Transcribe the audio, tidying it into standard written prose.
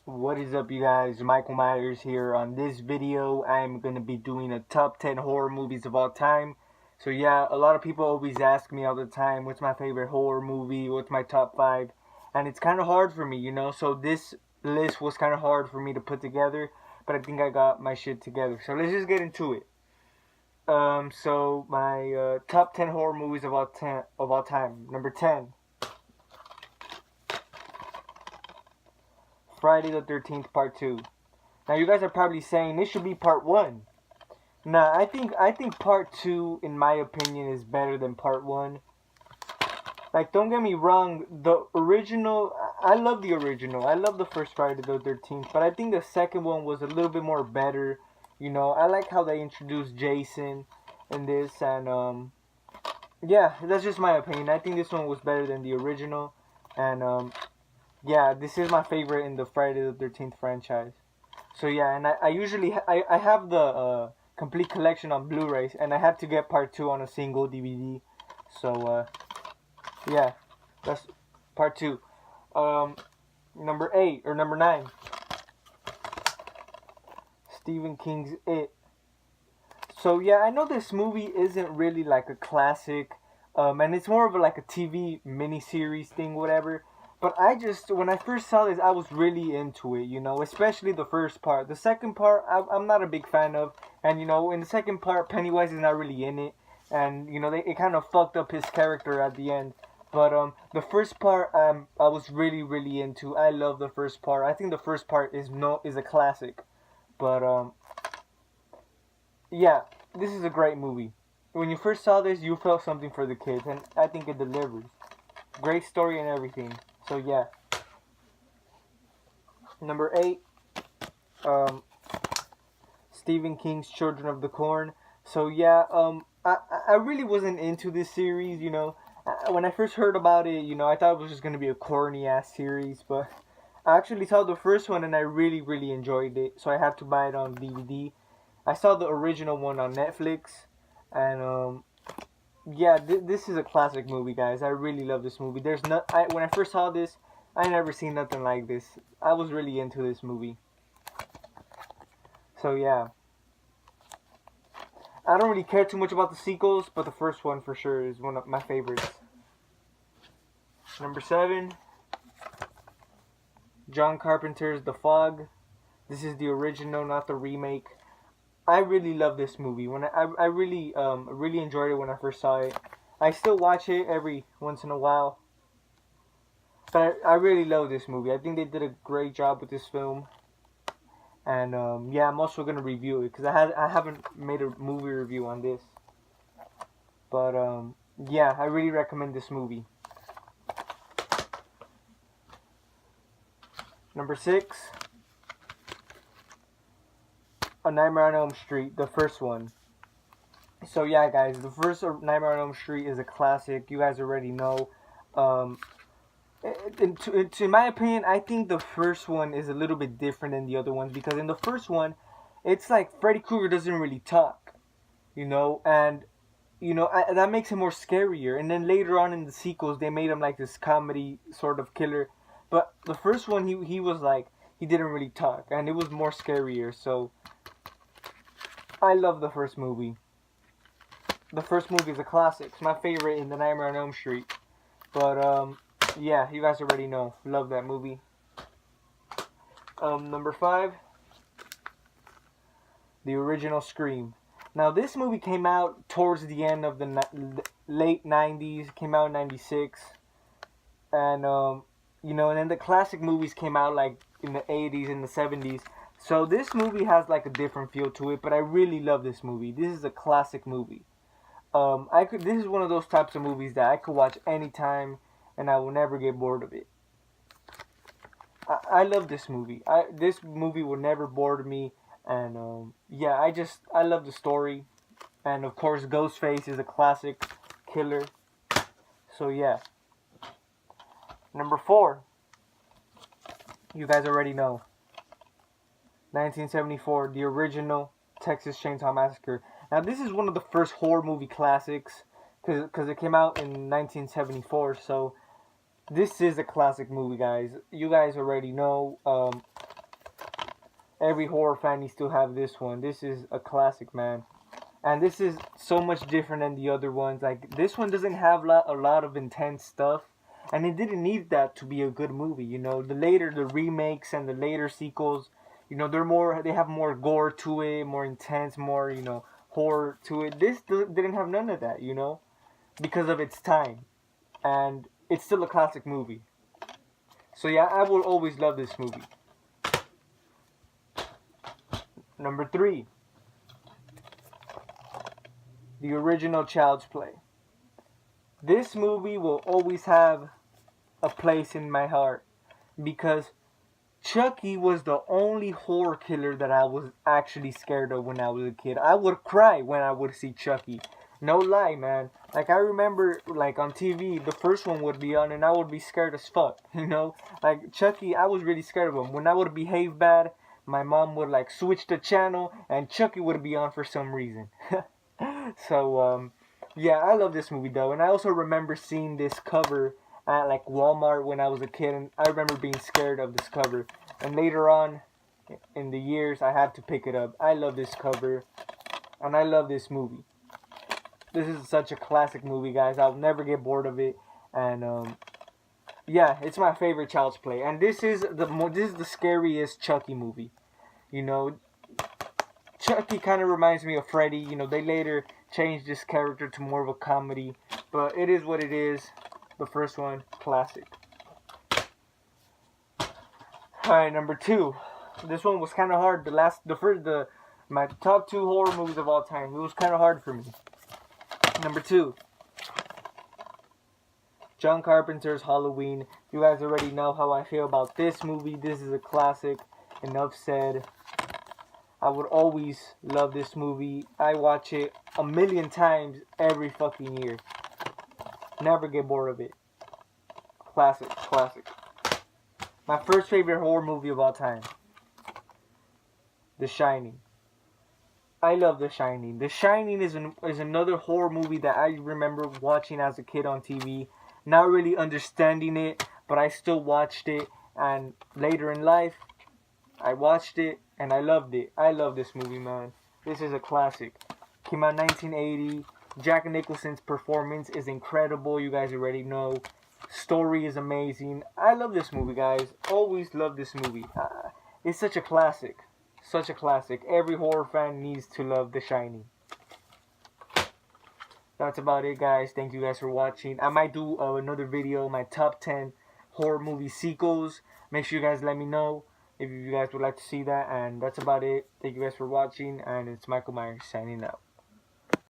What is up, you guys? Michael Myers here. On this video, I'm going to be doing a top 10 horror movies of all time. So yeah, a lot of people always ask me all the time, what's my favorite horror movie? What's my top 5? And it's kind of hard for me, so this list was kind of hard for me to put together, but I think I got my shit together. So let's just get into it. So my top 10 horror movies of all time. Number 10, Friday the 13th Part 2. Now you guys are probably saying this should be Part 1. Nah, I think Part 2 in my opinion is better than Part 1. Like, don't get me wrong, the original, I love the original. I love the first Friday the 13th, but I think the second one was a little bit more better. I like how they introduced Jason in this, and yeah, that's just my opinion. I think this one was better than the original, and yeah, this is my favorite in the Friday the 13th franchise. So yeah, and I usually I have the complete collection on Blu-rays, and I had to get Part 2 on a single DVD. So yeah, that's Part 2. Um, number 8 or number 9, Stephen King's It. So yeah, I know this movie isn't really like a classic, and it's more of like a TV miniseries thing, whatever. But when I first saw this, I was really into it, especially the first part. The second part, I'm not a big fan of, and in the second part, Pennywise is not really in it, and it kind of fucked up his character at the end. But the first part, I was really really into. I love the first part. I think the first part is a classic. But yeah, this is a great movie. When you first saw this, you felt something for the kids, and I think it delivers. Great story and everything. So yeah. Number 8, um, Stephen King's Children of the Corn. So yeah, I really wasn't into this series. When I first heard about it, I thought it was just gonna be a corny ass series, but I actually saw the first one and I really really enjoyed it. So I had to buy it on DVD. I saw the original one on Netflix, and yeah, this is a classic movie, guys. I really love this movie. When I first saw this, I never seen nothing like this. I was really into this movie. So yeah, I don't really care too much about the sequels, but the first one for sure is one of my favorites. Number 7, John Carpenter's The Fog. This is the original, not the remake. I really love this movie. I really enjoyed it when I first saw it. I still watch it every once in a while. But I really love this movie. I think they did a great job with this film. And yeah, I'm also gonna review it because I haven't made a movie review on this. But yeah, I really recommend this movie. Number 6, A Nightmare on Elm Street, the first one. So yeah, guys, the first Nightmare on Elm Street is a classic. You guys already know. Um, in my opinion, I think the first one is a little bit different than the other ones because in the first one, it's like Freddy Krueger doesn't really talk, and that makes him more scarier. And then later on in the sequels, they made him like this comedy sort of killer. But the first one, he was like he didn't really talk, and it was more scarier. So I love the first movie. The first movie is a classic. It's my favorite in the Nightmare on Elm Street. But yeah, you guys already know. Love that movie. Number 5, the original Scream. Now this movie came out towards the end of the late '90s. Came out in '96, and and then the classic movies came out like in the '80s and the '70s. So this movie has like a different feel to it, but I really love this movie. This is a classic movie. This is one of those types of movies that I could watch anytime, and I will never get bored of it. I love this movie. This movie will never bore me, and yeah, I love the story, and of course, Ghostface is a classic killer. So yeah, number 4, you guys already know. 1974, the original Texas Chainsaw Massacre. Now this is one of the first horror movie classics because it came out in 1974. So this is a classic movie, guys. You guys already know. Every horror fan needs to have this one. This is a classic, man. And this is so much different than the other ones. Like, this one doesn't have a lot of intense stuff. And it didn't need that to be a good movie, you know. The remakes and the later sequels, you know, they have more gore to it, more intense, more, you know, horror to it. This didn't have none of that, you know, because of its time. And it's still a classic movie. So yeah, I will always love this movie. Number 3. The original Child's Play. This movie will always have a place in my heart because Chucky was the only horror killer that I was actually scared of when I was a kid. I would cry when I would see Chucky. No lie, man. Like, I remember, like, on TV, the first one would be on and I would be scared as fuck, you know? Like, Chucky, I was really scared of him. When I would behave bad, my mom would, like, switch the channel and Chucky would be on for some reason. So, yeah, I love this movie, though. And I also remember seeing this cover at, like, Walmart when I was a kid. And I remember being scared of this cover. And later on in the years, I had to pick it up. I love this cover. And I love this movie. This is such a classic movie, guys. I'll never get bored of it. And, yeah, it's my favorite Child's Play. And this is the scariest Chucky movie. You know, Chucky kind of reminds me of Freddy. You know, they later changed this character to more of a comedy. But it is what it is. The first one, classic. Alright, number 2. This one was kind of hard. My top 2 horror movies of all time. It was kind of hard for me. Number 2. John Carpenter's Halloween. You guys already know how I feel about this movie. This is a classic. Enough said. I would always love this movie. I watch it a million times every fucking year. Never get bored of it. Classic, classic. My first favorite horror movie of all time. The Shining. I love The Shining. The Shining is another horror movie that I remember watching as a kid on TV. Not really understanding it, but I still watched it. And later in life, I watched it and I loved it. I love this movie, man. This is a classic. Came out in 1980. Jack Nicholson's performance is incredible. You guys already know. Story is amazing. I love this movie, guys. Always love this movie. It's such a classic. Such a classic. Every horror fan needs to love The Shining. That's about it, guys. Thank you guys for watching. I might do another video, my top 10 horror movie sequels. Make sure you guys let me know if you guys would like to see that. And that's about it. Thank you guys for watching. And it's Michael Myers signing out.